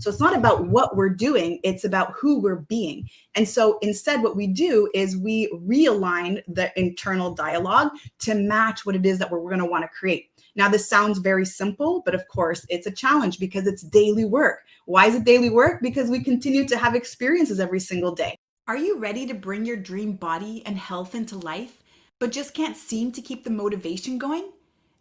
So it's not about what we're doing, it's about who we're being. And so instead, what we do is we realign the internal dialogue to match what it is that we're going to want to create. Now, this sounds very simple, but of course, it's a challenge because it's daily work. Why is it daily work? Because we continue to have experiences every single day. Are you ready to bring your dream body and health into life, but just can't seem to keep the motivation going?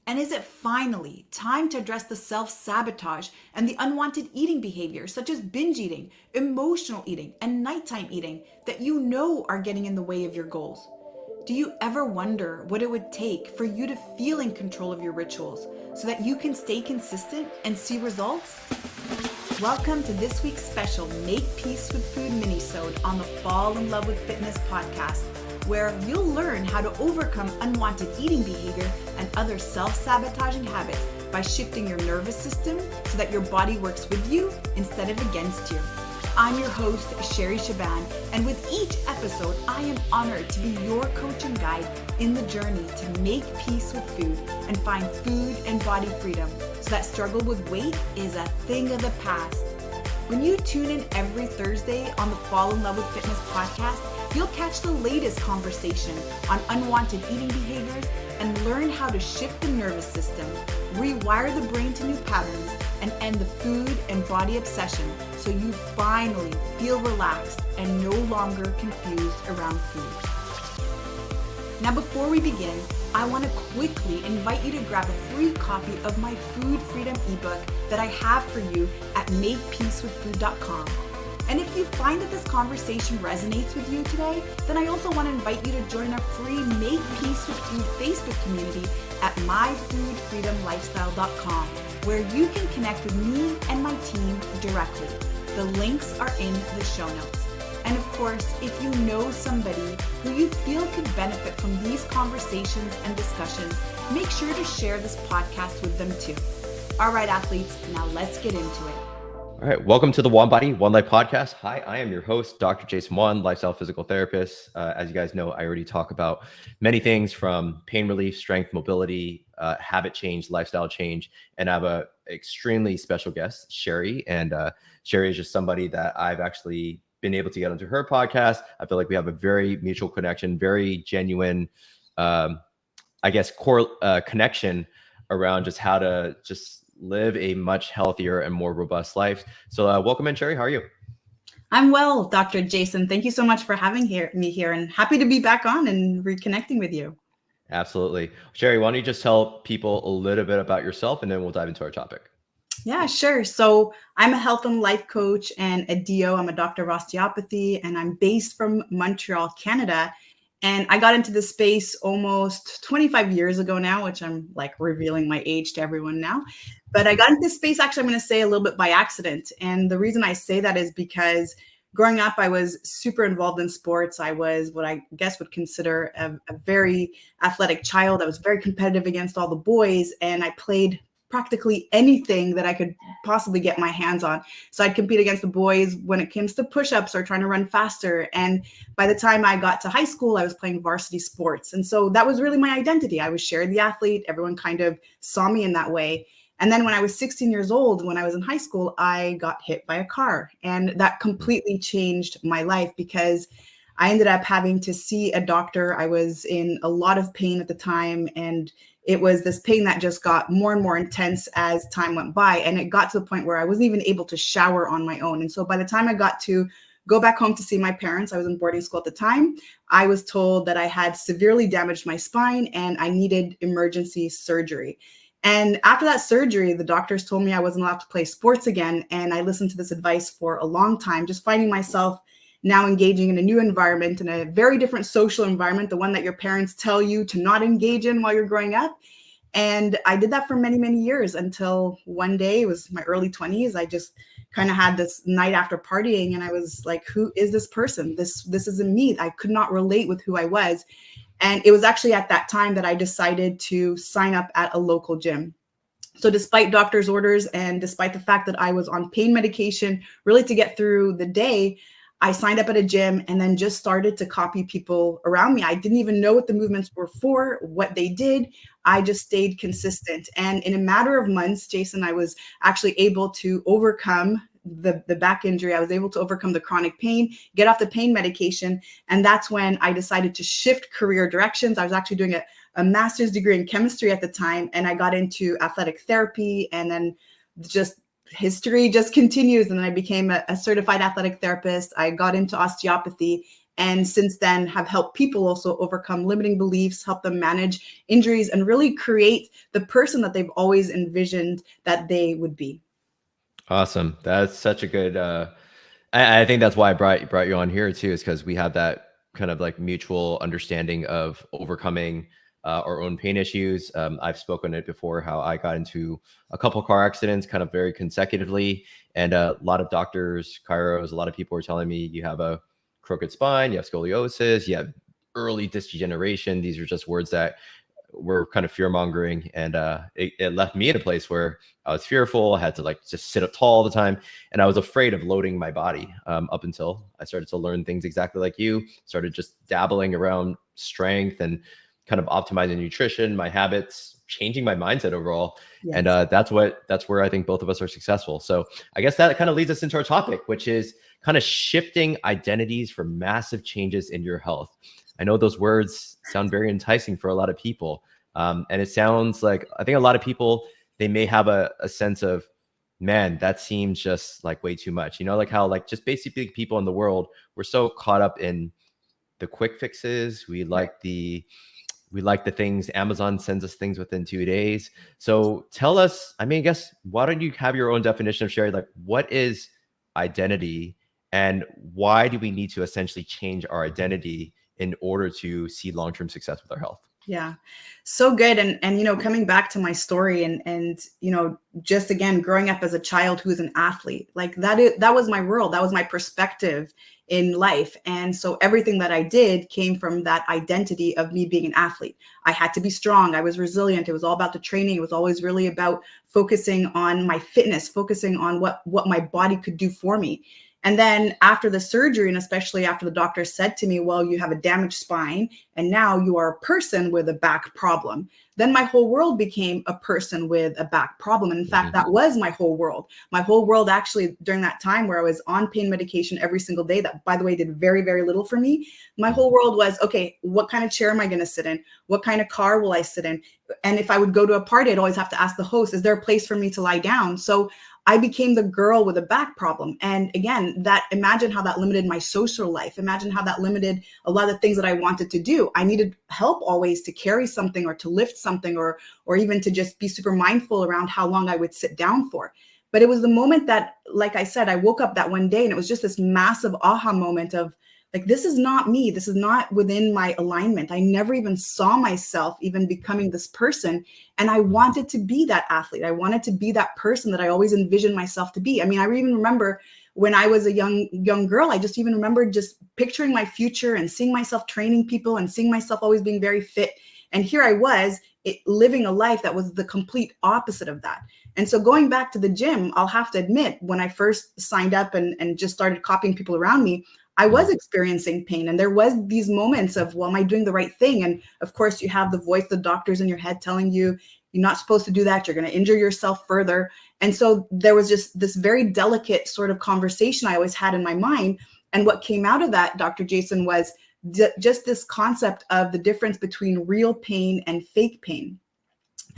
And is it finally time to address the self-sabotage and the unwanted eating behaviors such as binge eating, emotional eating, and nighttime eating that you know are getting in the way of your goals? Do you ever wonder what it would take for you to feel in control of your rituals so that you can stay consistent and see results? Welcome to this week's special Make Peace with Food Minisode on the Fall in Love with Fitness podcast, where you'll learn how to overcome unwanted eating behavior and other self-sabotaging habits by shifting your nervous system so that your body works with you instead of against you. I'm your host, Sherry Shaban, and with each episode, I am honored to be your coach and guide in the journey to make peace with food and find food and body freedom so that struggle with weight is a thing of the past. When you tune in every Thursday on the Fall in Love with Fitness podcast, you'll catch the latest conversation on unwanted eating behaviors and learn how to shift the nervous system, rewire the brain to new patterns, and end the food and body obsession so you finally feel relaxed and no longer confused around food. Now, before we begin, I want to quickly invite you to grab a free copy of my Food Freedom ebook that I have for you at makepeacewithfood.com. And if you find that this conversation resonates with you today, then I also want to invite you to join our free Make Peace with Food Facebook community at myfoodfreedomlifestyle.com, where you can connect with me and my team directly. The links are in the show notes. And of course, if you know somebody who you feel could benefit from these conversations and discussions, make sure to share this podcast with them too. All right, athletes, now let's get into it. All right, welcome to the One Body, One Life podcast. Hi, I am your host, Dr. Jason Wan, lifestyle physical therapist. As you guys know, I already talk about many things from pain relief, strength, mobility, habit change, lifestyle change, and I have a extremely special guest, Sherry. And Sherry is just somebody that I've actually been able to get onto her podcast. I feel like we have a very mutual connection, very genuine, core connection around just how to just live a much healthier and more robust life. So welcome in, Sherry. How are you? I'm well, Dr. Jason. Thank you so much for having me here and happy to be back on and reconnecting with you. Absolutely. Sherry, why don't you just tell people a little bit about yourself and then we'll dive into our topic. Yeah, sure. So I'm a health and life coach and a DO. I'm a doctor of osteopathy and I'm based from Montreal, Canada. And I got into this space almost 25 years ago now, which I'm like revealing my age to everyone now. But I got into this space, actually, I'm going to say a little bit by accident. And the reason I say that is because growing up, I was super involved in sports. I was what I guess would consider a very athletic child. I was very competitive against all the boys, and I played practically anything that I could possibly get my hands on. So I'd compete against the boys when it comes to push-ups or trying to run faster. And by the time I got to high school, I was playing varsity sports. And so that was really my identity. I was Sherry the athlete. Everyone kind of saw me in that way. And then when I was 16 years old, when I was in high school, I got hit by a car. And that completely changed my life because I ended up having to see a doctor. I was in a lot of pain at the time. And it was this pain that just got more and more intense as time went by. And it got to the point where I wasn't even able to shower on my own. And so by the time I got to go back home to see my parents, I was in boarding school at the time, I was told that I had severely damaged my spine and I needed emergency surgery. And after that surgery, the doctors told me I wasn't allowed to play sports again. And I listened to this advice for a long time, just finding myself now engaging in a new environment, in a very different social environment, the one that your parents tell you to not engage in while you're growing up. And I did that for many, many years until one day, it was my early 20s. I just kind of had this night after partying and I was like, who is this person? This isn't me. I could not relate with who I was. And it was actually at that time that I decided to sign up at a local gym. So despite doctor's orders and despite the fact that I was on pain medication, really to get through the day, I signed up at a gym and then just started to copy people around me. I didn't even know what the movements were for, what they did. I just stayed consistent. And in a matter of months, Jason, I was actually able to overcome the back injury. I was able to overcome the chronic pain, get off the pain medication. And that's when I decided to shift career directions. I was actually doing a master's degree in chemistry at the time, and I got into athletic therapy, and then just history just continues. And then I became a certified athletic therapist. I got into osteopathy, and since then have helped people also overcome limiting beliefs, help them manage injuries, and really create the person that they've always envisioned that they would be. Awesome. That's such a good. I think that's why I brought you on here too, is because we have that kind of like mutual understanding of overcoming our own pain issues. I've spoken it before how I got into a couple car accidents kind of very consecutively, and a lot of doctors, chiros, a lot of people were telling me you have a crooked spine, you have scoliosis, you have early disc degeneration. These are just words that were kind of fear mongering, and it left me in a place where I was fearful. I had to like just sit up tall all the time, and I was afraid of loading my body up until I started to learn things exactly like you, started just dabbling around strength and kind of optimizing nutrition, my habits, changing my mindset overall. Yes. And that's where I think both of us are successful. So I guess that kind of leads us into our topic, which is kind of shifting identities for massive changes in your health. I know those words sound very enticing for a lot of people. And it sounds like, I think a lot of people, they may have a sense of, man, that seems just like way too much. You know, like how like just basically people in the world, we're so caught up in the quick fixes. We like the things Amazon sends us things within 2 days. So tell us, I mean, I guess, why don't you have your own definition of, Sherry, like what is identity and why do we need to essentially change our identity in order to see long-term success with our health? Yeah, so good. And you know, coming back to my story, and you know, just again growing up as a child who is an athlete, like that was my world, that was my perspective in life. And so everything that I did came from that identity of me being an athlete. I had to be strong, I was resilient, it was all about the training, it was always really about focusing on my fitness, focusing on what my body could do for me. And then after the surgery, and especially after the doctor said to me, well, you have a damaged spine and now you are a person with a back problem, then my whole world became a person with a back problem. And in fact, that was my whole world. My whole world actually during that time where I was on pain medication every single day, that by the way did very, very little for me. My whole world was, okay, what kind of chair am I going to sit in? What kind of car will I sit in? And if I would go to a party, I'd always have to ask the host, is there a place for me to lie down? So I became the girl with a back problem. And again, imagine how that limited my social life. Imagine how that limited a lot of the things that I wanted to do. I needed help always to carry something or to lift something, or even to just be super mindful around how long I would sit down for. But it was the moment that, like I said, I woke up that one day and it was just this massive aha moment of like, this is not me. This is not within my alignment. I never even saw myself even becoming this person. And I wanted to be that athlete. I wanted to be that person that I always envisioned myself to be. I mean, I even remember when I was a young girl, I just even remember just picturing my future and seeing myself training people and seeing myself always being very fit. And here I was living a life that was the complete opposite of that. And so going back to the gym, I'll have to admit, when I first signed up and just started copying people around me, I was experiencing pain. And there was these moments of, well, am I doing the right thing? And of course, you have the voice, the doctors in your head telling you, you're not supposed to do that. You're going to injure yourself further. And so there was just this very delicate sort of conversation I always had in my mind. And what came out of that, Dr. Jason, was just this concept of the difference between real pain and fake pain.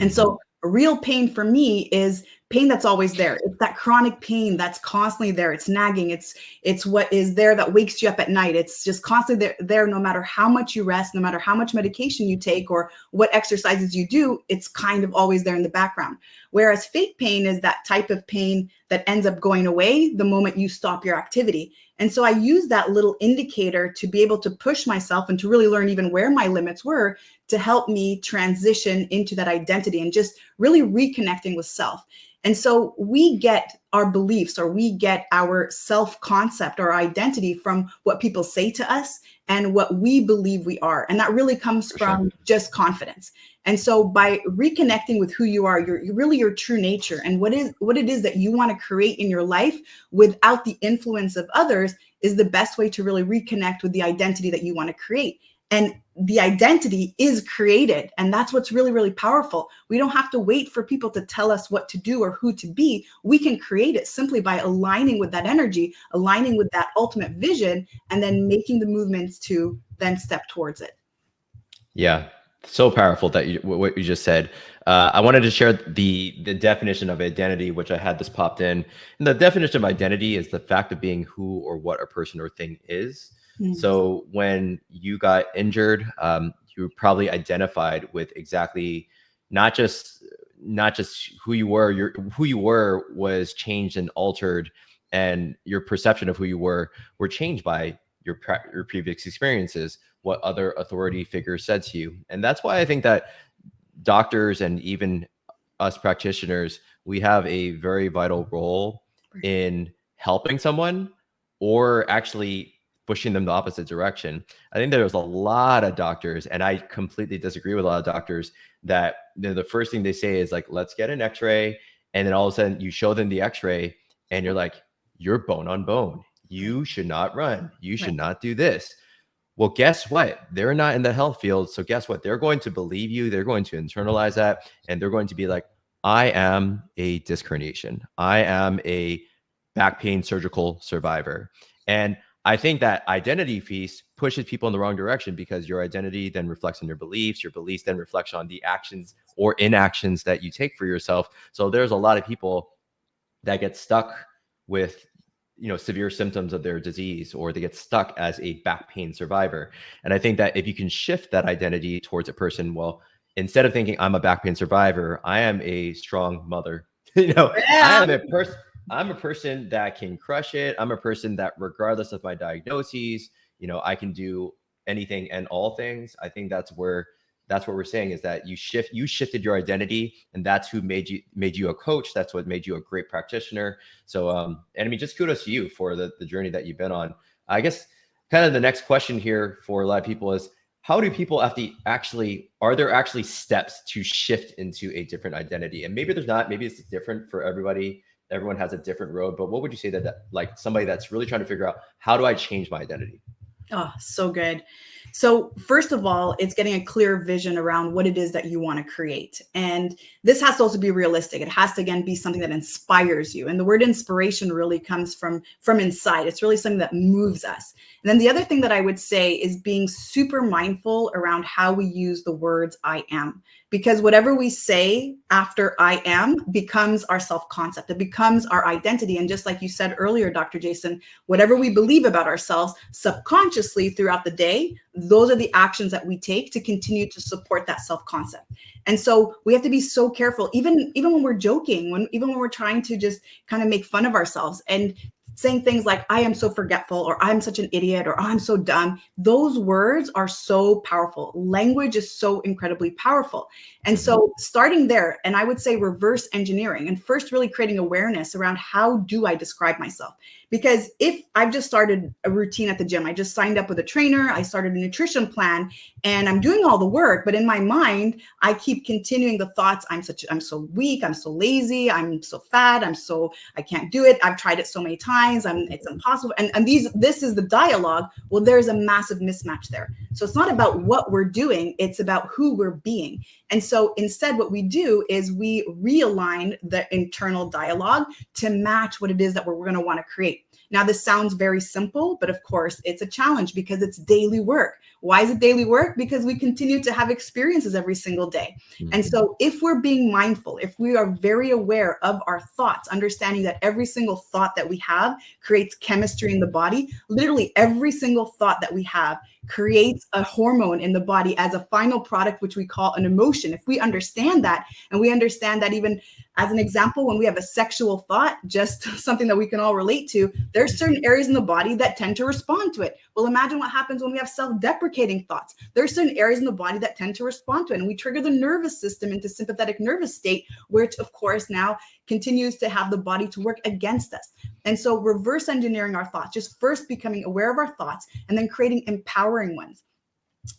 And so real pain for me is pain that's always there. It's that chronic pain that's constantly there. It's nagging. It's what is there that wakes you up at night. It's just constantly there no matter how much you rest, no matter how much medication you take or what exercises you do, it's kind of always there in the background. Whereas fake pain is that type of pain that ends up going away the moment you stop your activity. And so I use that little indicator to be able to push myself and to really learn even where my limits were to help me transition into that identity and just really reconnecting with self. And so we get our beliefs, or we get our self-concept or identity from what people say to us and what we believe we are. And that really comes from just confidence. And so by reconnecting with who you are, you're really your true nature and what it is that you want to create in your life without the influence of others is the best way to really reconnect with the identity that you want to create. And the identity is created. And that's what's really, really powerful. We don't have to wait for people to tell us what to do or who to be. We can create it simply by aligning with that energy, aligning with that ultimate vision, and then making the movements to then step towards it. Yeah, so powerful that what you just said. I wanted to share the definition of identity, which I had this popped in. And the definition of identity is the fact of being who or what a person or thing is. So when you got injured, you probably identified with exactly not just who you were. Who you were was changed and altered, and your perception of who you were changed by your previous experiences, what other authority figures said to you. And that's why I think that doctors and even us practitioners, we have a very vital role in helping someone or actually pushing them the opposite direction. I think there's a lot of doctors, and I completely disagree with a lot of doctors, that the first thing they say is like, let's get an x-ray. And then all of a sudden you show them the x-ray and you're like, you're bone on bone. You should not run. You should not do this. Well, guess what? They're not in the health field. So guess what? They're going to believe you. They're going to internalize that. And they're going to be like, I am a disc herniation. I am a back pain surgical survivor. And I think that identity piece pushes people in the wrong direction, because your identity then reflects on your beliefs then reflects on the actions or inactions that you take for yourself. So there's a lot of people that get stuck with severe symptoms of their disease, or they get stuck as a back pain survivor. And I think that if you can shift that identity towards a person, well, instead of thinking I'm a back pain survivor, I am a strong mother. I'm a person that can crush it. I'm a person that, regardless of my diagnoses, I can do anything and all things. I think that's what we're saying, is that you shifted your identity, and that's who made you a coach. That's what made you a great practitioner. So, and I mean, just kudos to you for the journey that you've been on. I guess kind of the next question here for a lot of people is, how do people are there actually steps to shift into a different identity? And maybe there's not, maybe it's different for everybody. Everyone has a different road, but what would you say that like somebody that's really trying to figure out, how do I change my identity? Oh, so good. So first of all, it's getting a clear vision around what it is that you want to create. And this has to also be realistic. It has to, again, be something that inspires you. And the word inspiration really comes from inside. It's really something that moves us. And then the other thing that I would say is being super mindful around how we use the words I am. Because whatever we say after I am becomes our self-concept. It becomes our identity. And just like you said earlier, Dr. Jason, whatever we believe about ourselves subconsciously throughout the day, those are the actions that we take to continue to support that self-concept. And so we have to be so careful, even when we're joking, even when we're trying to just kind of make fun of ourselves and saying things like, I am so forgetful, or I'm such an idiot, or I'm so dumb. Those words are so powerful. Language is so incredibly powerful. And so starting there, and I would say reverse engineering, and first really creating awareness around, how do I describe myself? Because if I've just started a routine at the gym, I just signed up with a trainer, I started a nutrition plan, and I'm doing all the work, but in my mind, I keep continuing the thoughts, I'm so weak, I'm so lazy, I'm so fat, I can't do it, I've tried it so many times, it's impossible. And this is the dialogue. Well, there's a massive mismatch there. So it's not about what we're doing, it's about who we're being. And so instead, what we do is we realign the internal dialogue to match what it is that we're going to want to create. Now, this sounds very simple, but of course, it's a challenge because it's daily work. Why is it daily work? Because we continue to have experiences every single day. And so if we're being mindful, if we are very aware of our thoughts, understanding that every single thought that we have creates chemistry in the body, literally every single thought that we have creates a hormone in the body as a final product, which we call an emotion. If we understand that, and we understand that, even as an example, when we have a sexual thought, just something that we can all relate to, there's certain areas in the body that tend to respond to it. Well, imagine what happens when we have self-deprecating thoughts. There's certain areas in the body that tend to respond to it. And we trigger the nervous system into sympathetic nervous state, which of course now continues to have the body to work against us. And so reverse engineering our thoughts, just first becoming aware of our thoughts and then creating empowering ones.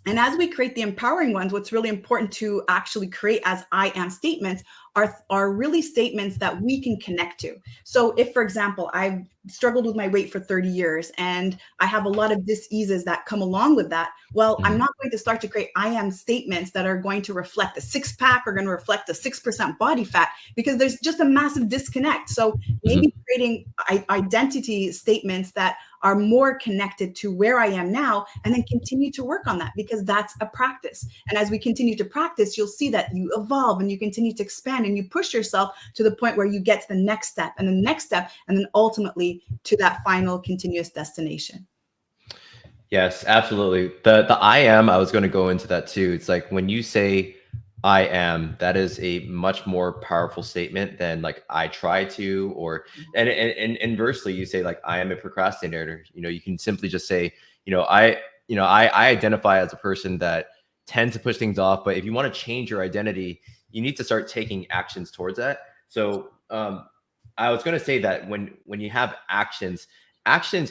And as we create the empowering ones, what's really important to actually create as I am statements are really statements that we can connect to. So if, for example, I've struggled with my weight for 30 years and I have a lot of diseases that come along with that, well, I'm not going to start to create I am statements that are going to reflect a six pack or going to reflect a 6% body fat, because there's just a massive disconnect. So maybe creating identity statements that are more connected to where I am now, and then continue to work on that, because that's a practice. And as we continue to practice, you'll see that you evolve and you continue to expand and you push yourself to the point where you get to the next step and the next step, and then ultimately to that final continuous destination. Yes, absolutely. The I am, I was going to go into that too. It's like when you say I am, that is a much more powerful statement than like I try to, or and inversely, you say like I am a procrastinator. You know, you can simply just say, I identify as a person that tends to push things off. But if you want to change your identity, you need to start taking actions towards that. So I was going to say that when you have actions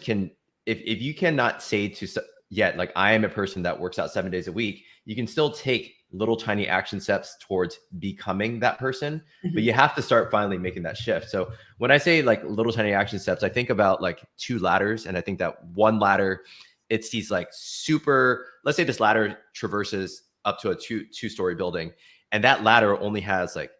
can, if you cannot say to yet, like I am a person that works out 7 days a week, you can still take little tiny action steps towards becoming that person, but you have to start finally making that shift. So when I say like little tiny action steps, I think about like two ladders, and I think that one ladder, it's these like super, let's say this ladder traverses up to a two-story building, and that ladder only has like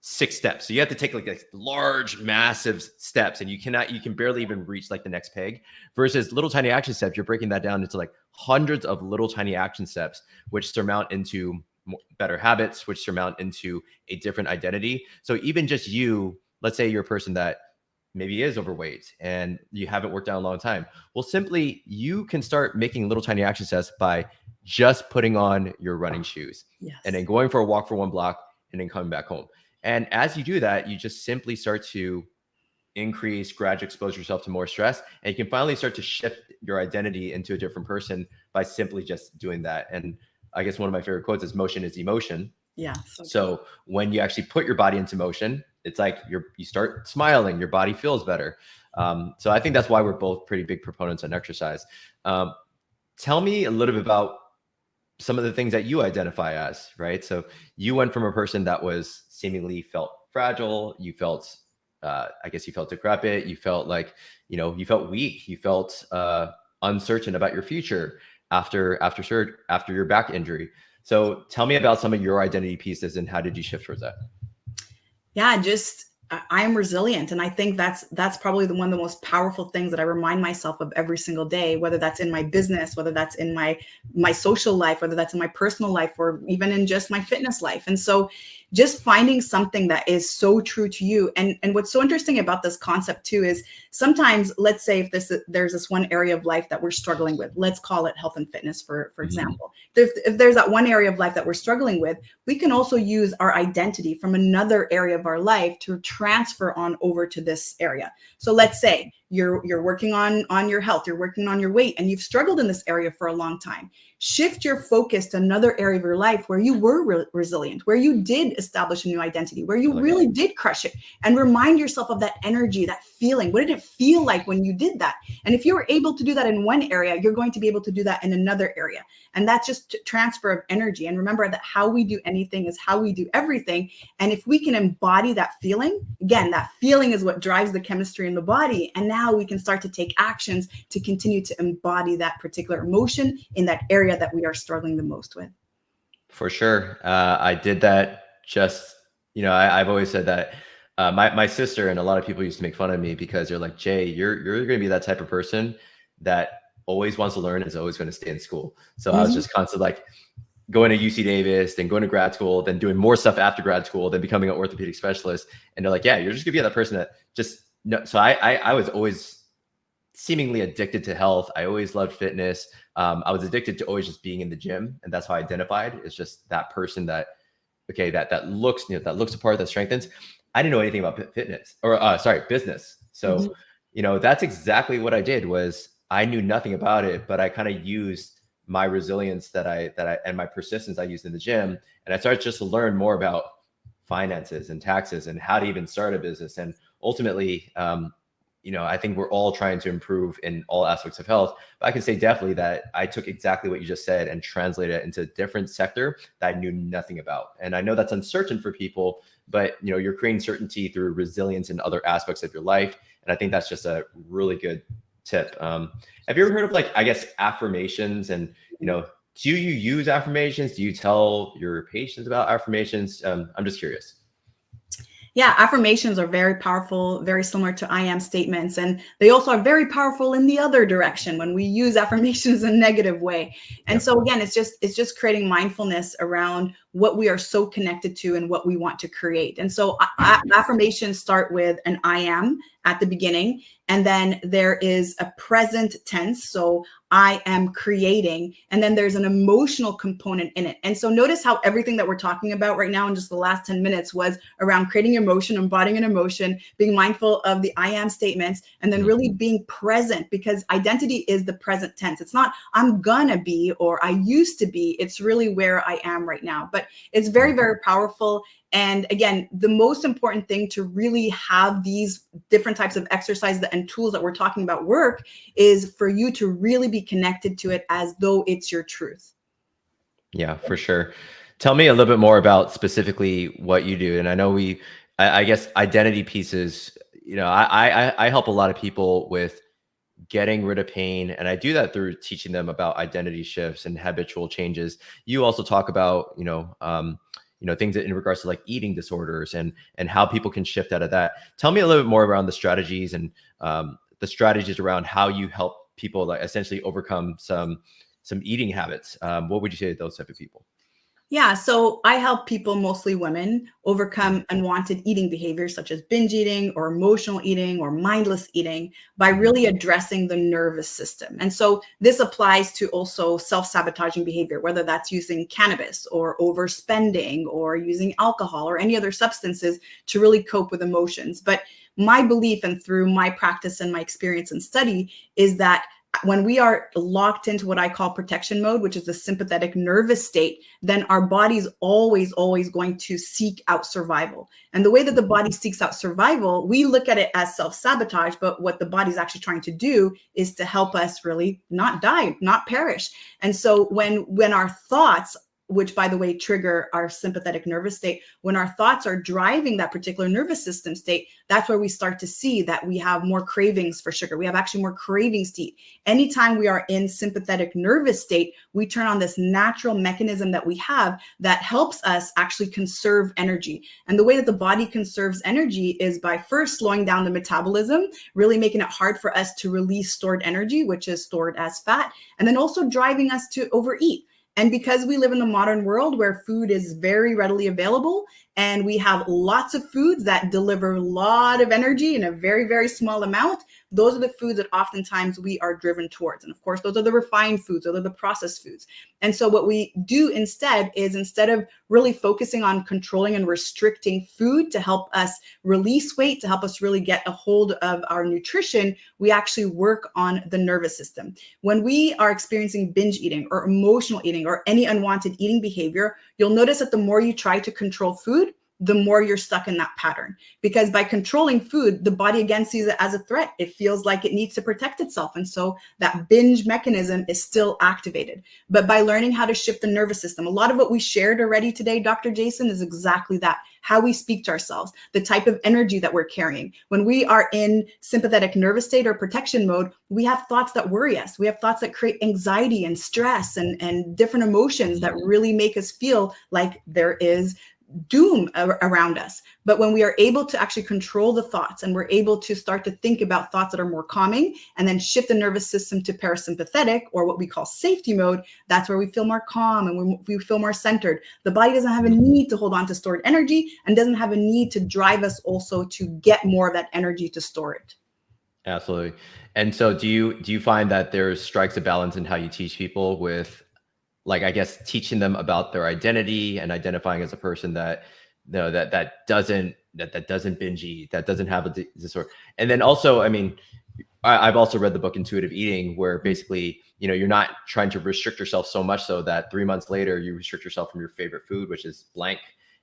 6 steps. So you have to take like large, massive steps, and you can barely even reach like the next peg, versus little tiny action steps. You're breaking that down into like hundreds of little tiny action steps, which surmount into better habits, which surmount into a different identity. So even just you, let's say you're a person that maybe is overweight and you haven't worked out in a long time. Well, simply you can start making little tiny action steps by just putting on your running shoes, and then going for a walk for 1 block, and then coming back home. And as you do that, you just simply start to gradually expose yourself to more stress. And you can finally start to shift your identity into a different person by simply just doing that. And I guess one of my favorite quotes is motion is emotion. Yeah. So when you actually put your body into motion, it's like you start smiling, your body feels better. So I think that's why we're both pretty big proponents on exercise. Tell me a little bit about some of the things that you identify as, right? So you went from a person that was seemingly felt fragile, you felt, I guess you felt decrepit, you felt like, you felt weak, you felt uncertain about your future after your back injury. So tell me about some of your identity pieces and how did you shift towards that? Yeah, just I'm resilient, and I think that's probably one of the most powerful things that I remind myself of every single day, whether that's in my business, whether that's in my social life, whether that's in my personal life, or even in just my fitness life. And so just finding something that is so true to you. And what's so interesting about this concept too is sometimes, let's say if there's this one area of life that we're struggling with, let's call it health and fitness for example. If there's that one area of life that we're struggling with, we can also use our identity from another area of our life to transfer on over to this area. So let's say you're working on your health, you're working on your weight, and you've struggled in this area for a long time. Shift your focus to another area of your life where you were resilient, where you did establish a new identity, where you really did crush it, and remind yourself of that energy, that feeling. What did it feel like when you did that? And if you were able to do that in one area, you're going to be able to do that in another area. And that's just transfer of energy. And remember that how we do anything is how we do everything. And if we can embody that feeling, again, that feeling is what drives the chemistry in the body. And now we can start to take actions to continue to embody that particular emotion in that area that we are struggling the most with. For sure. I did that just, I've always said that my sister and a lot of people used to make fun of me because they're like, Jay, you're going to be that type of person that always wants to learn and is always going to stay in school. So I was just constantly like going to UC Davis, then going to grad school, then doing more stuff after grad school, then becoming an orthopedic specialist. And they're like, yeah, you're just gonna be that person that just, no. So I was always seemingly addicted to health. I always loved fitness. I was addicted to always just being in the gym. And that's how I identified. It's just that person that, okay, that looks, that looks the part, that strengthens. I didn't know anything about fitness or business. So, that's exactly what I did. Was I knew nothing about it, but I kind of used my resilience that I and my persistence I used in the gym. And I started just to learn more about finances and taxes and how to even start a business. And ultimately, I think we're all trying to improve in all aspects of health. But I can say definitely that I took exactly what you just said and translated it into a different sector that I knew nothing about. And I know that's uncertain for people, but you're creating certainty through resilience in other aspects of your life. And I think that's just a really good tip. Have you ever heard of, like, I guess, affirmations? And do you use affirmations? Do you tell your patients about affirmations? I'm just curious. Yeah, affirmations are very powerful, very similar to I am statements. And they also are very powerful in the other direction when we use affirmations in a negative way. And so again, it's just creating mindfulness around what we are so connected to and what we want to create. And so affirmations start with an I am at the beginning. And then there is a present tense. So I am creating. And then there's an emotional component in it. And so notice how everything that we're talking about right now in just the last 10 minutes was around creating emotion, embodying an emotion, being mindful of the I am statements, and then really being present, because identity is the present tense. It's not I'm gonna be or I used to be. It's really where I am right now. But it's very, very powerful. And again, the most important thing to really have these different types of exercises and tools that we're talking about work is for you to really be connected to it as though it's your truth. Yeah, for sure. Tell me a little bit more about specifically what you do. And I know I guess identity pieces, I help a lot of people with getting rid of pain. And I do that through teaching them about identity shifts and habitual changes. You also talk about, things in regards to, like, eating disorders and how people can shift out of that. Tell me a little bit more around the strategies and the strategies around how you help people, like, essentially overcome some eating habits. What would you say to those type of people? Yeah, so I help people, mostly women, overcome unwanted eating behaviors such as binge eating or emotional eating or mindless eating by really addressing the nervous system. And so this applies to also self-sabotaging behavior, whether that's using cannabis or overspending or using alcohol or any other substances to really cope with emotions. But my belief, and through my practice and my experience and study, is that when we are locked into what I call protection mode, which is the sympathetic nervous state, then our body's always, always going to seek out survival. And the way that the body seeks out survival, we look at it as self-sabotage, but what the body's actually trying to do is to help us really not die, not perish. And so when our thoughts, which, by the way, trigger our sympathetic nervous state, when our thoughts are driving that particular nervous system state, that's where we start to see that we have more cravings for sugar. We have actually more cravings to eat. Anytime we are in sympathetic nervous state, we turn on this natural mechanism that we have that helps us actually conserve energy. And the way that the body conserves energy is by first slowing down the metabolism, really making it hard for us to release stored energy, which is stored as fat, and then also driving us to overeat. And because we live in the modern world where food is very readily available and we have lots of foods that deliver a lot of energy in a very, very small amount, those are the foods that oftentimes we are driven towards. And of course, those are the refined foods, those are the processed foods. And so what we do instead is, instead of really focusing on controlling and restricting food to help us release weight, to help us really get a hold of our nutrition, we actually work on the nervous system. When we are experiencing binge eating or emotional eating or any unwanted eating behavior, you'll notice that the more you try to control food, the more you're stuck in that pattern. Because by controlling food, the body again sees it as a threat. It feels like it needs to protect itself. And so that binge mechanism is still activated. But by learning how to shift the nervous system, a lot of what we shared already today, Dr. Jason, is exactly that. How we speak to ourselves, the type of energy that we're carrying. When we are in sympathetic nervous state or protection mode, we have thoughts that worry us. We have thoughts that create anxiety and stress and different emotions that really make us feel like there is doom around us. But when we are able to actually control the thoughts and we're able to start to think about thoughts that are more calming and then shift the nervous system to parasympathetic, or what we call safety mode, that's where we feel more calm and we feel more centered. The body doesn't have a need to hold on to stored energy and doesn't have a need to drive us also to get more of that energy to store it. Absolutely. And so do you find that there strikes a balance in how you teach people with, like, I guess, teaching them about their identity and identifying as a person that that doesn't binge eat, that doesn't have a disorder? And then also, I mean, I've also read the book Intuitive Eating, where basically, you're not trying to restrict yourself so much so that 3 months later you restrict yourself from your favorite food, which is blank.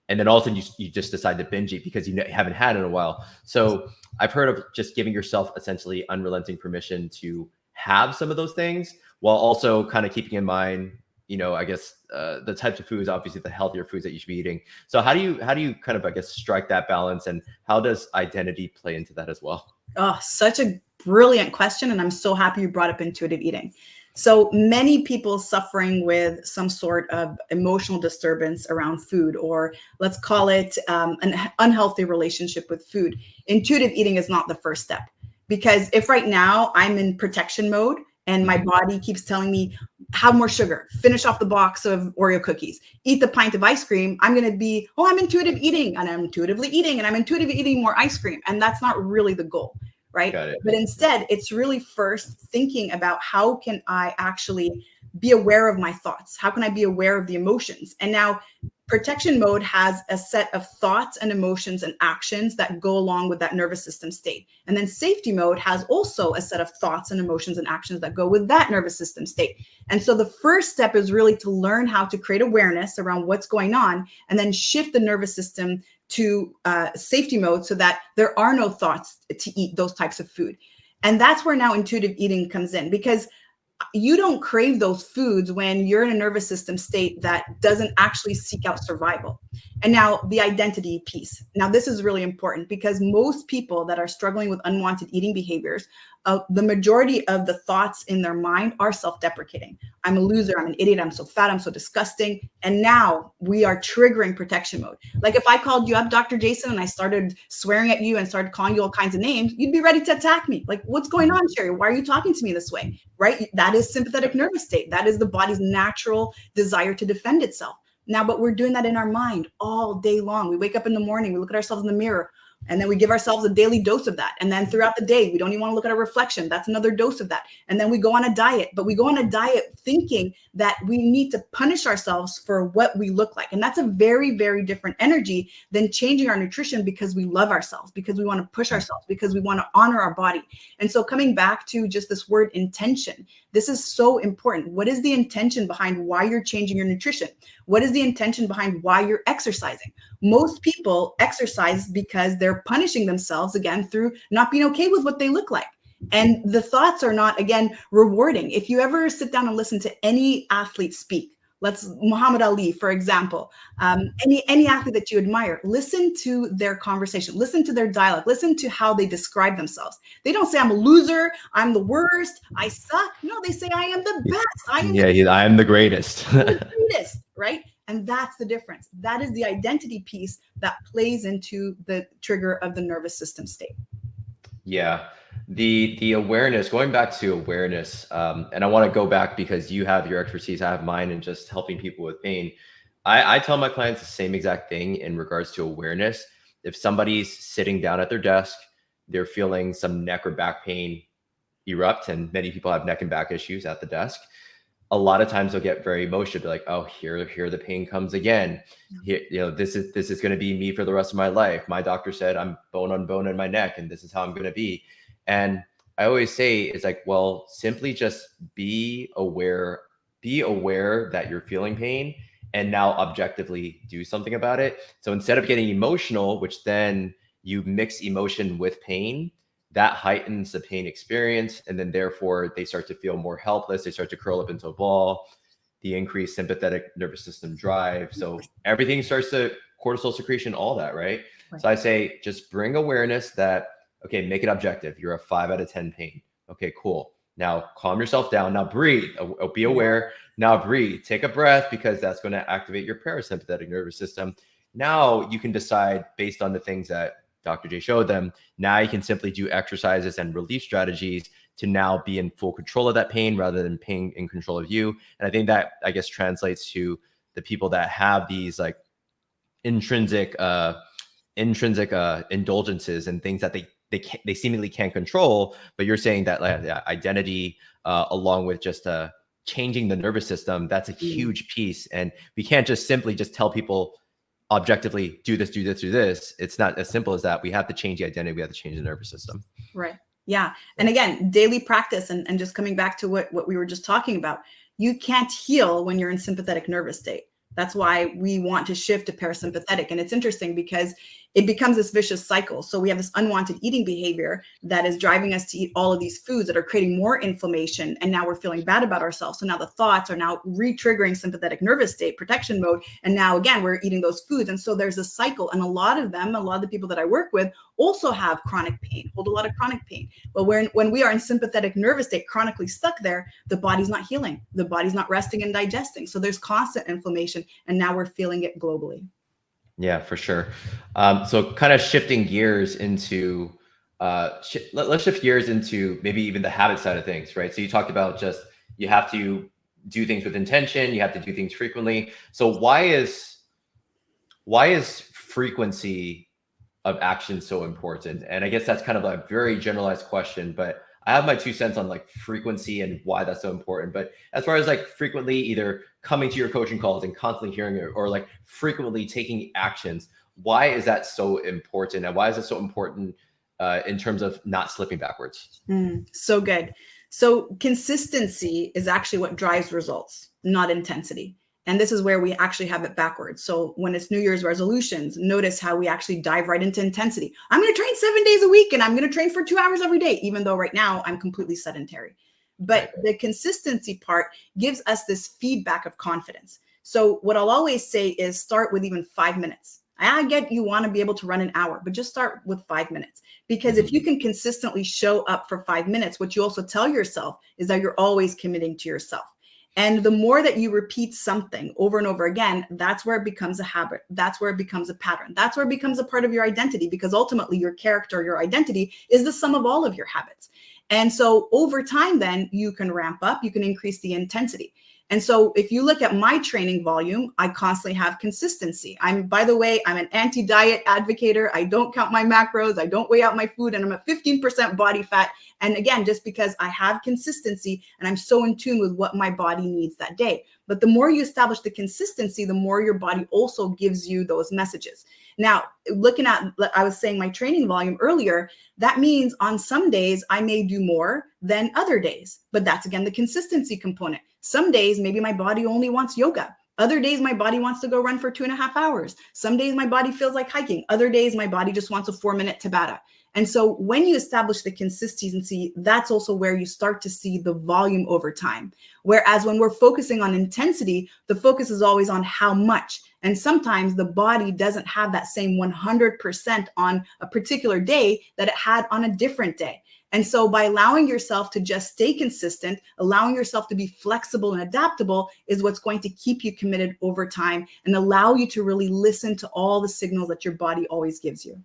and then all of a sudden you just decide to binge eat because you haven't had it in a while. So I've heard of just giving yourself essentially unrelenting permission to have some of those things while also kind of keeping in mind, I guess the types of foods, obviously the healthier foods that you should be eating. So how do you kind of, I guess, strike that balance, and how does identity play into that as well? Oh, such a brilliant question. And I'm so happy you brought up intuitive eating. So many people suffering with some sort of emotional disturbance around food, or let's call it an unhealthy relationship with food. Intuitive eating is not the first step. Because if right now I'm in protection mode and my body keeps telling me, have more sugar, finish off the box of Oreo cookies, eat the pint of ice cream, I'm going to be, oh, I'm intuitive eating, and I'm intuitively eating, and I'm intuitively eating more ice cream. And that's not really the goal, right? But instead, it's really first thinking about how can I actually be aware of my thoughts? How can I be aware of the emotions? And now protection mode has a set of thoughts and emotions and actions that go along with that nervous system state. And then safety mode has also a set of thoughts and emotions and actions that go with that nervous system state. And so the first step is really to learn how to create awareness around what's going on, and then shift the nervous system to safety mode so that there are no thoughts to eat those types of food. And that's where now intuitive eating comes in, because you don't crave those foods when you're in a nervous system state that doesn't actually seek out survival. And now the identity piece. Now, this is really important because most people that are struggling with unwanted eating behaviors, the majority of the thoughts in their mind are self-deprecating. I'm a loser. I'm an idiot. I'm so fat. I'm so disgusting. And now we are triggering protection mode. Like if I called you up, Dr. Jason, and I started swearing at you and started calling you all kinds of names, you'd be ready to attack me. Like, what's going on, Sherry? Why are you talking to me this way? Right? That is sympathetic nervous state. That is the body's natural desire to defend itself. Now, but we're doing that in our mind all day long. We wake up in the morning, we look at ourselves in the mirror, and then we give ourselves a daily dose of that. And then throughout the day, we don't even want to look at our reflection. That's another dose of that. And then we go on a diet, but we go on a diet thinking that we need to punish ourselves for what we look like. And that's a very, very different energy than changing our nutrition because we love ourselves, because we want to push ourselves, because we want to honor our body. And so coming back to just this word intention, this is so important. What is the intention behind why you're changing your nutrition? What is the intention behind why you're exercising? Most people exercise because they're punishing themselves, again, through not being okay with what they look like. And the thoughts are not, again, rewarding. If you ever sit down and listen to any athlete speak, let's Muhammad Ali, for example, any athlete that you admire, listen to their conversation, listen to their dialogue, listen to how they describe themselves. They don't say, I'm a loser, I'm the worst, I suck. No, they say, I am the best. I am the greatest. I'm the greatest, right? And that's the difference. That is the identity piece that plays into the trigger of the nervous system state. Yeah. The awareness, going back to awareness, and I want to go back because you have your expertise, I have mine, and just helping people with pain. I tell my clients the same exact thing in regards to awareness. If somebody's sitting down at their desk, they're feeling some neck or back pain erupt, and many people have neck and back issues at the desk. A lot of times they'll get very emotional, like, oh, here the pain comes again. Here, this is going to be me for the rest of my life. My doctor said I'm bone on bone in my neck, and this is how I'm going to be. And I always say, it's like, well, simply just be aware that you're feeling pain, and now objectively do something about it. So instead of getting emotional, which then you mix emotion with pain, that heightens the pain experience. And then therefore they start to feel more helpless. They start to curl up into a ball, the increased sympathetic nervous system drive. So everything starts to cortisol secretion, all that, right? So I say, just bring awareness that, okay, make it objective. You're a 5 out of 10 pain. Okay, cool. Now calm yourself down. Now breathe, be aware. Now breathe, take a breath, because that's going to activate your parasympathetic nervous system. Now you can decide based on the things that Dr. J showed them. Now you can simply do exercises and relief strategies to now be in full control of that pain rather than pain in control of you. And I think that, I guess, translates to the people that have these like intrinsic indulgences and things that they seemingly can't control. But you're saying that identity, along with just changing the nervous system, that's a huge piece. And we can't just simply just tell people objectively, do this, do this, do this. It's not as simple as that. We have to change the identity. We have to change the nervous system. Right. Yeah. And again, daily practice, and just coming back to what we were just talking about, you can't heal when you're in sympathetic nervous state. That's why we want to shift to parasympathetic. And it's interesting because it becomes this vicious cycle. So we have this unwanted eating behavior that is driving us to eat all of these foods that are creating more inflammation. And now we're feeling bad about ourselves. So now the thoughts are now re-triggering sympathetic nervous state, protection mode. And now again, we're eating those foods. And so there's a cycle. And a lot of the people that I work with also have chronic pain, hold a lot of chronic pain. But when we are in sympathetic nervous state, chronically stuck there, the body's not healing. The body's not resting and digesting. So there's constant inflammation. And now we're feeling it globally. Yeah, for sure. So kind of shifting gears into, let's shift gears into maybe even the habit side of things, right? So you talked about just, you have to do things with intention, you have to do things frequently. So why is frequency of action so important? And I guess that's kind of a very generalized question, but I have my 2 cents on like frequency and why that's so important. But as far as like frequently either coming to your coaching calls and constantly hearing it, or like frequently taking actions, why is that so important? And why is it so important in terms of not slipping backwards? So good. So consistency is actually what drives results, not intensity. And this is where we actually have it backwards. So when it's New Year's resolutions, notice how we actually dive right into intensity. I'm going to train 7 days a week and I'm going to train for 2 hours every day, even though right now I'm completely sedentary. But the consistency part gives us this feedback of confidence. So what I'll always say is start with even 5 minutes. I get you want to be able to run an hour, but just start with 5 minutes. Because if you can consistently show up for 5 minutes, what you also tell yourself is that you're always committing to yourself. And the more that you repeat something over and over again, that's where it becomes a habit. That's where it becomes a pattern. That's where it becomes a part of your identity, because ultimately your character, your identity is the sum of all of your habits. And so over time, then you can ramp up, you can increase the intensity. And so if you look at my training volume, I constantly have consistency. By the way, I'm an anti-diet advocator. I don't count my macros. I don't weigh out my food, and I'm at 15% body fat. And again, just because I have consistency and I'm so in tune with what my body needs that day. But the more you establish the consistency, the more your body also gives you those messages. Now, looking at, I was saying my training volume earlier, that means on some days I may do more than other days, but that's again the consistency component. Some days, maybe my body only wants yoga. Other days, my body wants to go run for 2.5 hours. Some days my body feels like hiking. Other days, my body just wants a 4-minute Tabata. And so when you establish the consistency, that's also where you start to see the volume over time. Whereas when we're focusing on intensity, the focus is always on how much. And sometimes the body doesn't have that same 100% on a particular day that it had on a different day. And so by allowing yourself to just stay consistent, allowing yourself to be flexible and adaptable is what's going to keep you committed over time and allow you to really listen to all the signals that your body always gives you.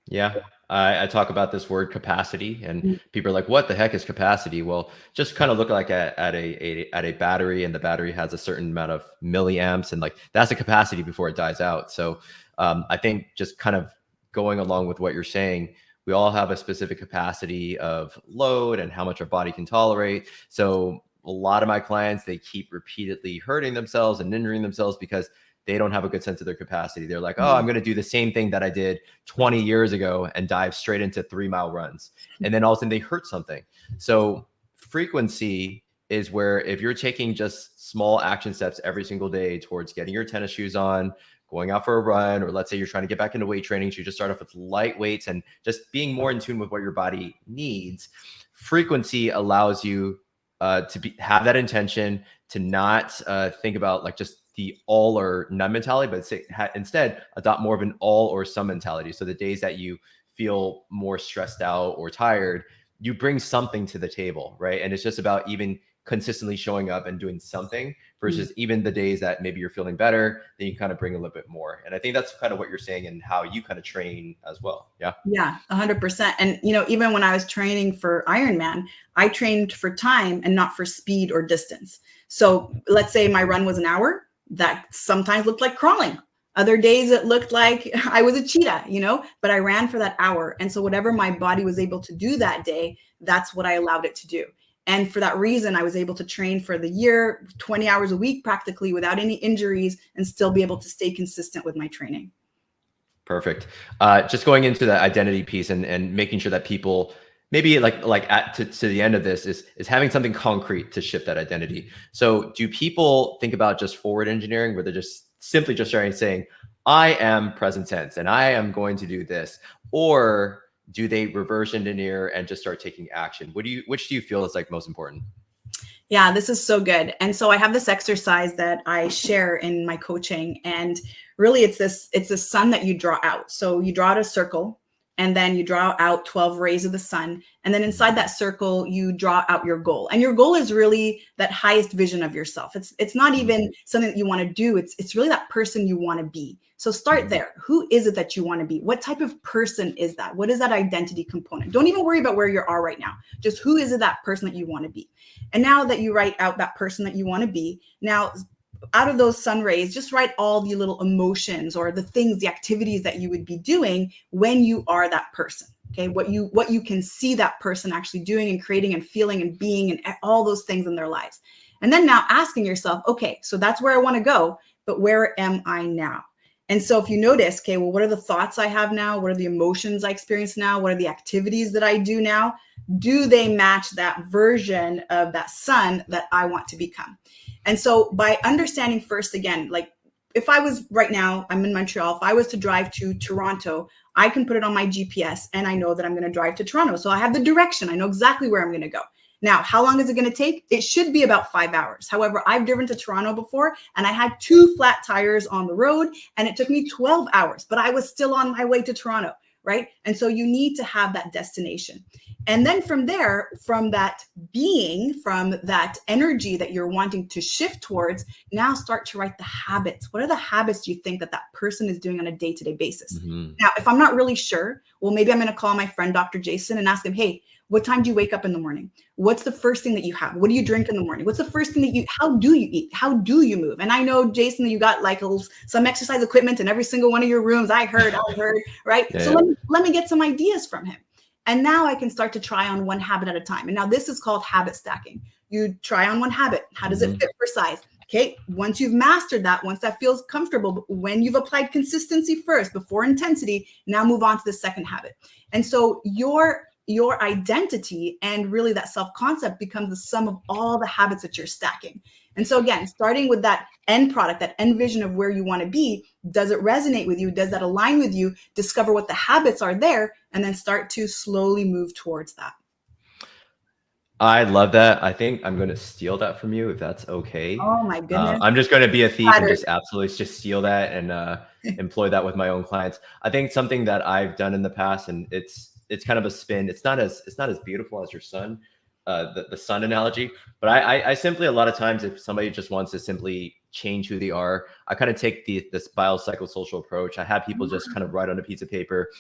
Yeah. I talk about this word capacity, and people are like, what the heck is capacity? Well, just kind of look like at a battery, and the battery has a certain amount of milliamps, and like that's the capacity before it dies out. So I think just kind of going along with what you're saying, we all have a specific capacity of load and how much our body can tolerate. So a lot of my clients, they keep repeatedly hurting themselves and injuring themselves because they don't have a good sense of their capacity. They're like, oh, I'm going to do the same thing that I did 20 years ago and dive straight into 3-mile runs. And then all of a sudden they hurt something. So frequency is where if you're taking just small action steps every single day towards getting your tennis shoes on, going out for a run, or let's say you're trying to get back into weight training, so you just start off with light weights and just being more in tune with what your body needs. Frequency allows you to have that intention, to not think about like just the all or none mentality, but instead adopt more of an all or some mentality. So the days that you feel more stressed out or tired, you bring something to the table, right? And it's just about even consistently showing up and doing something versus even the days that maybe you're feeling better, then you kind of bring a little bit more. And I think that's kind of what you're saying and how you kind of train as well. Yeah. Yeah, 100%. And, even when I was training for Ironman, I trained for time and not for speed or distance. So let's say my run was an hour, that sometimes looked like crawling. Other days it looked like I was a cheetah, but I ran for that hour. And so whatever my body was able to do that day, that's what I allowed it to do. And for that reason, I was able to train for the year, 20 hours a week, practically without any injuries, and still be able to stay consistent with my training. Perfect. Just going into the identity piece and making sure that people maybe to the end of this is having something concrete to shift that identity. So do people think about just forward engineering where they're just simply just starting saying, I am present tense and I am going to do this? Or do they reverse engineer and just start taking action? Which do you feel is like most important? Yeah, this is so good. And so I have this exercise that I share in my coaching, and really it's this sun that you draw out. So you draw out a circle, and then you draw out 12 rays of the sun, and then inside that circle you draw out your goal. And your goal is really that highest vision of yourself. It's not even something that you want to do. It's really that person you want to be. So start there. Who is it that you want to be? What type of person is that? What is that identity component? Don't even worry about where you are right now. Just who is it, that person that you want to be? And now that you write out that person that you want to be, now out of those sun rays, just write all the little emotions or the things, the activities that you would be doing when you are that person. Okay, what you can see that person actually doing and creating and feeling and being and all those things in their lives. And then now asking yourself, okay, so that's where I want to go, but where am I now? And so if you notice, okay, well, what are the thoughts I have now? What are the emotions I experience now? What are the activities that I do now? Do they match that version of that sun that I want to become? And so by understanding first, again, like if I was right now, I'm in Montreal, if I was to drive to Toronto, I can put it on my GPS and I know that I'm going to drive to Toronto. So I have the direction. I know exactly where I'm going to go. Now, how long is it going to take? It should be about 5 hours. However, I've driven to Toronto before and I had 2 flat tires on the road and it took me 12 hours, but I was still on my way to Toronto, right? And so you need to have that destination. And then from there, from that being, from that energy that you're wanting to shift towards, now start to write the habits. What are the habits you think that that person is doing on a day-to-day basis? Now, if I'm not really sure, well, maybe I'm going to call my friend, Dr. Jason, and ask him, hey, what time do you wake up in the morning? What's the first thing that you have? What do you drink in the morning? What's the first thing that you, how do you eat? How do you move? And I know, Jason, that you got like some exercise equipment in every single one of your rooms. I heard, right? Yeah, so let me get some ideas from him. And now I can start to try on one habit at a time. And now this is called habit stacking. You try on one habit. How does it fit for size? Okay, once you've mastered that, once that feels comfortable, when you've applied consistency first before intensity, now move on to the second habit. And so your identity and really that self-concept becomes the sum of all the habits that you're stacking. And so again, starting with that end product, that end vision of where you want to be, does it resonate with you? Does that align with you? Discover what the habits are there, and then start to slowly move towards that. I love that. I think I'm going to steal that from you if that's okay. Oh my goodness. I'm just going to be a thief and just absolutely just steal that and employ that with my own clients. I think something that I've done in the past, and it's kind of a spin. It's not as beautiful as your son, the sun analogy. But I simply, a lot of times, if somebody just wants to simply change who they are, I kind of take this biopsychosocial approach. I have people just kind of write on a piece of paper,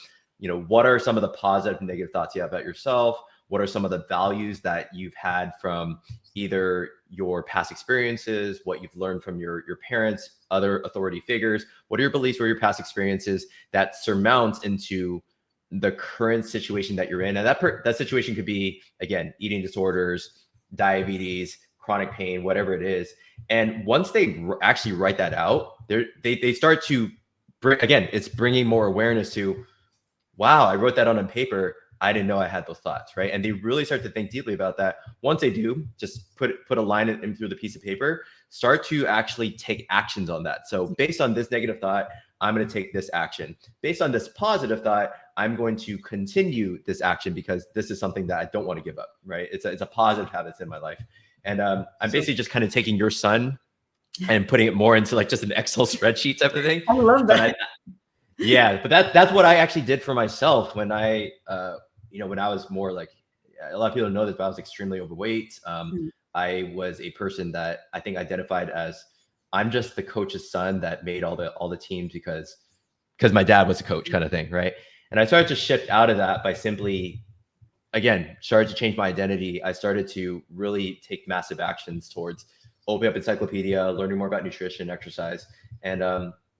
what are some of the positive and negative thoughts you have about yourself? What are some of the values that you've had from either your past experiences, what you've learned from your parents, other authority figures? What are your beliefs or your past experiences that surmounts into the current situation that you're in? And that situation could be, again, eating disorders, diabetes, chronic pain, whatever it is. And once they actually write that out, they start to bring, again, it's bringing more awareness to, wow, I wrote that on paper. I didn't know I had those thoughts, right? And they really start to think deeply about that. Once they do, just put a line in through the piece of paper, start to actually take actions on that. So based on this negative thought, I'm going to take this action. Based on this positive thought, I'm going to continue this action because this is something that I don't want to give up, right? It's a positive habit in my life. And I'm basically just kind of taking your son and putting it more into like just an Excel spreadsheet type of thing. I love that. But that's what I actually did for myself when I, when I was more like, a lot of people don't know this, but I was extremely overweight. I was a person that I think identified as, I'm just the coach's son that made all the teams because my dad was a coach kind of thing, right? And I started to shift out of that by simply, again, started to change my identity. I started to really take massive actions towards opening up encyclopedia, learning more about nutrition, exercise. And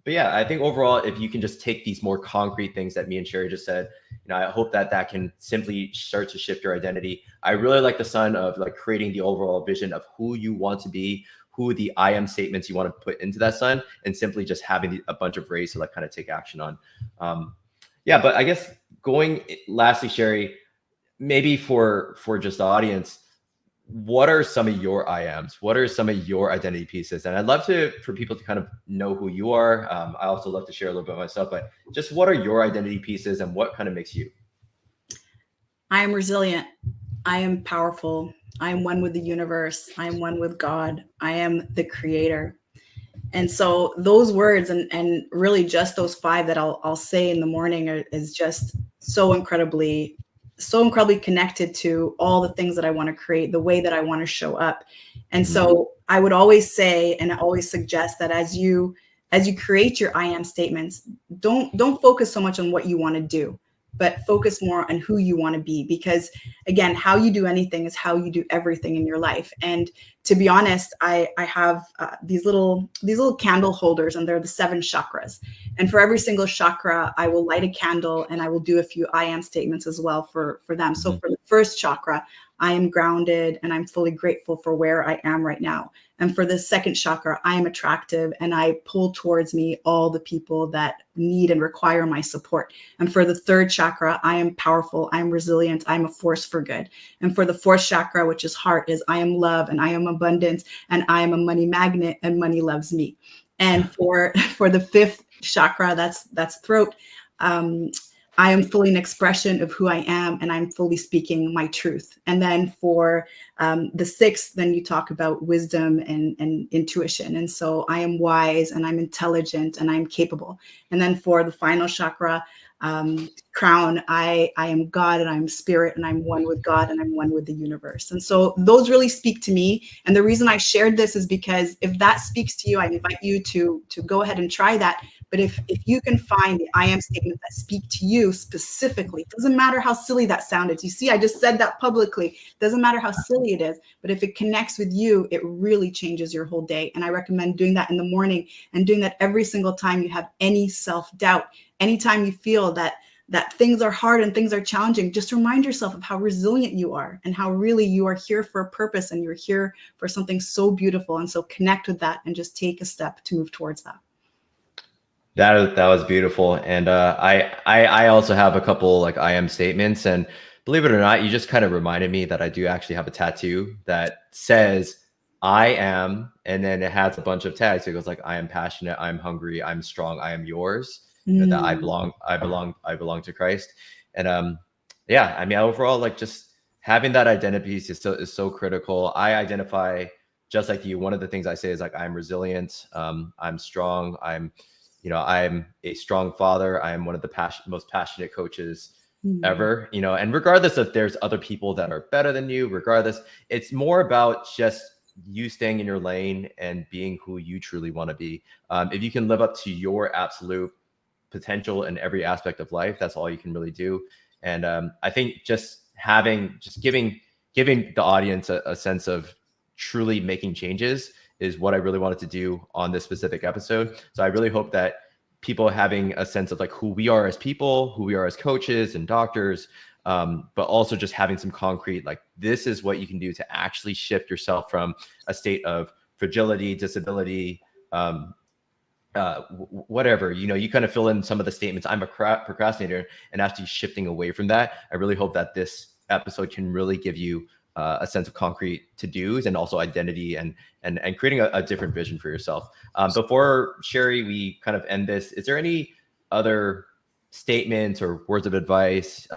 but yeah, I think overall, if you can just take these more concrete things that me and Sherry just said, I hope that can simply start to shift your identity. I really like the sun of like creating the overall vision of who you want to be, who the I am statements you want to put into that sun, and simply just having a bunch of rays to like kind of take action on. But I guess lastly, Sherry, maybe for just the audience, what are some of your I ams? What are some of your identity pieces? And I'd love for people to kind of know who you are. I also love to share a little bit of myself, but just what are your identity pieces and what kind of makes you? I am resilient. I am powerful. I am one with the universe. I am one with God. I am the creator. And so those words and really just those five that I'll say in the morning is just so incredibly connected to all the things that I want to create, the way that I want to show up. And so I would always say, and I always suggest that as you create your I am statements, don't focus so much on what you want to do, but focus more on who you want to be, because again, how you do anything is how you do everything in your life. And to be honest, I have these little candle holders, and they're the 7 chakras. And for every single chakra, I will light a candle, and I will do a few I am statements as well for them. So for the first chakra, I am grounded and I'm fully grateful for where I am right now. And for the second chakra, I am attractive and I pull towards me all the people that need and require my support. And for the third chakra, I am powerful, I'm resilient, I'm a force for good. And for the fourth chakra, which is heart, is I am love and I am abundance and I am a money magnet and money loves me. And for the fifth chakra, that's throat. I am fully an expression of who I am, and I'm fully speaking my truth. And then for the sixth, then you talk about wisdom and intuition. And so I am wise and I'm intelligent and I'm capable. And then for the final chakra, crown, I am God and I'm spirit and I'm one with God and I'm one with the universe. And so those really speak to me. And the reason I shared this is because if that speaks to you, I invite you to go ahead and try that. But if you can find the I am statement that speak to you specifically, it doesn't matter how silly that sounded. You see, I just said that publicly. It doesn't matter how silly it is, but if it connects with you, it really changes your whole day. And I recommend doing that in the morning and doing that every single time you have any self-doubt. Anytime you feel that things are hard and things are challenging, just remind yourself of how resilient you are and how really you are here for a purpose and you're here for something so beautiful. And so connect with that and just take a step to move towards that. That was beautiful, and I also have a couple like I am statements, and believe it or not, you just kind of reminded me that I do actually have a tattoo that says I am, and then it has a bunch of tags. It goes like I am passionate, I'm hungry, I'm strong, I am yours. You know, that I belong to Christ, and yeah, I mean overall, like just having that identity is so critical. I identify just like you. One of the things I say is like I'm resilient, I'm strong, I'm a strong father. I am one of the most passionate coaches ever, and regardless if there's other people that are better than you, regardless, it's more about just you staying in your lane and being who you truly want to be. If you can live up to your absolute potential in every aspect of life, that's all you can really do. And I think just giving the audience a sense of truly making changes is what I really wanted to do on this specific episode. So I really hope that people having a sense of like who we are as people, who we are as coaches and doctors, but also just having some concrete, like this is what you can do to actually shift yourself from a state of fragility, disability, whatever, you kind of fill in some of the statements. I'm a procrastinator, and actually shifting away from that. I really hope that this episode can really give you a sense of concrete to-dos and also identity and creating a different vision for yourself. Before Sherry, we kind of end this, is there any other statements or words of advice,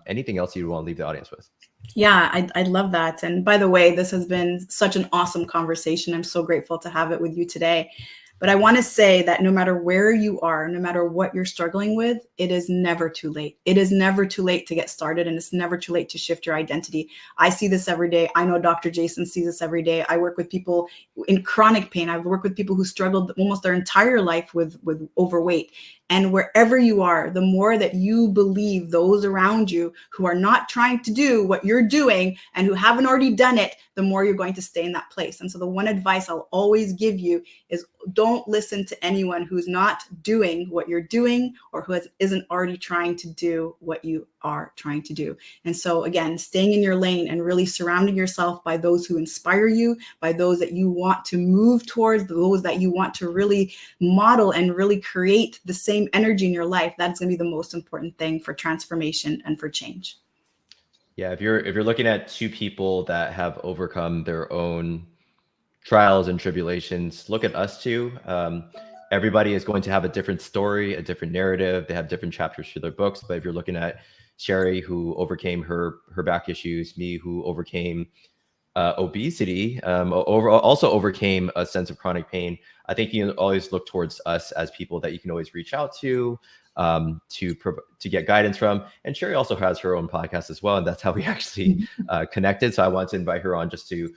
anything else you want to leave the audience with? Yeah, I love that. And by the way, this has been such an awesome conversation. I'm so grateful to have it with you today. But I want to say that no matter where you are, no matter what you're struggling with, it is never too late. It is never too late to get started, and it's never too late to shift your identity. I see this every day. I know Dr. Jason sees this every day. I work with people in chronic pain. I've worked with people who struggled almost their entire life with overweight. And wherever you are, the more that you believe those around you who are not trying to do what you're doing and who haven't already done it, the more you're going to stay in that place. And so the one advice I'll always give you is don't listen to anyone who's not doing what you're doing or who isn't already trying to do what you are trying to do. And so again, staying in your lane and really surrounding yourself by those who inspire you, by those that you want to move towards, those that you want to really model and really create the same energy in your life. That's going to be the most important thing for transformation and for change. Yeah, if you're looking at two people that have overcome their own trials and tribulations, look at us two. Everybody is going to have a different story, a different narrative. They have different chapters for their books. But if you're looking at Sherry, who overcame her back issues, me, who overcame obesity, also overcame a sense of chronic pain, I think you always look towards us as people that you can always reach out to get guidance from. And Sherry also has her own podcast as well, and that's how we actually connected. So I wanted to invite her on just to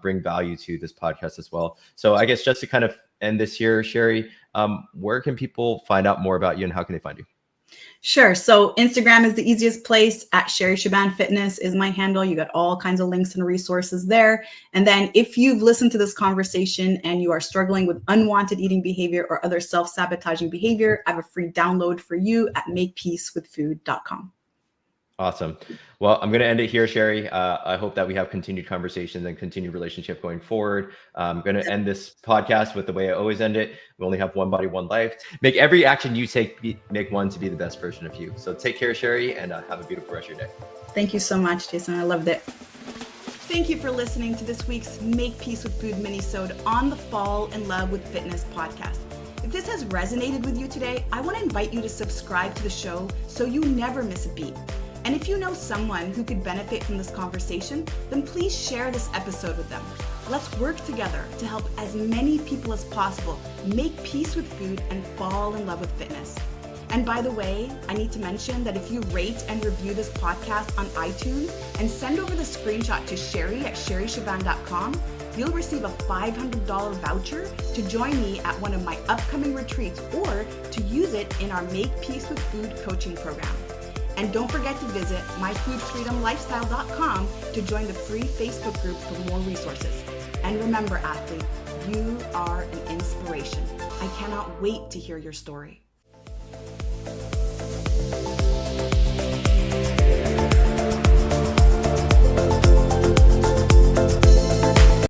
bring value to this podcast as well. So I guess just to kind of end this here, Sherry, where can people find out more about you and how can they find you? Sure. So Instagram is the easiest place. At Sherry Shaban Fitness is my handle. You got all kinds of links and resources there. And then if you've listened to this conversation and you are struggling with unwanted eating behavior or other self-sabotaging behavior, I have a free download for you at makepeacewithfood.com. Awesome. Well, I'm going to end it here, Sherry. I hope that we have continued conversations and continued relationship going forward. I'm going to end this podcast with the way I always end it. We only have one body, one life. Make every action you take, make one to be the best version of you. So take care, Sherry, and have a beautiful rest of your day. Thank you so much, Jason. I loved it. Thank you for listening to this week's Make Peace with Food Minisode on the Fall in Love with Fitness podcast. If this has resonated with you today, I want to invite you to subscribe to the show so you never miss a beat. And if you know someone who could benefit from this conversation, then please share this episode with them. Let's work together to help as many people as possible make peace with food and fall in love with fitness. And by the way, I need to mention that if you rate and review this podcast on iTunes and send over the screenshot to Sherry at sherryshaban.com, you'll receive a $500 voucher to join me at one of my upcoming retreats or to use it in our Make Peace with Food coaching program. And don't forget to visit myfoodfreedomlifestyle.com to join the free Facebook group for more resources. And remember, athlete, you are an inspiration. I cannot wait to hear your story.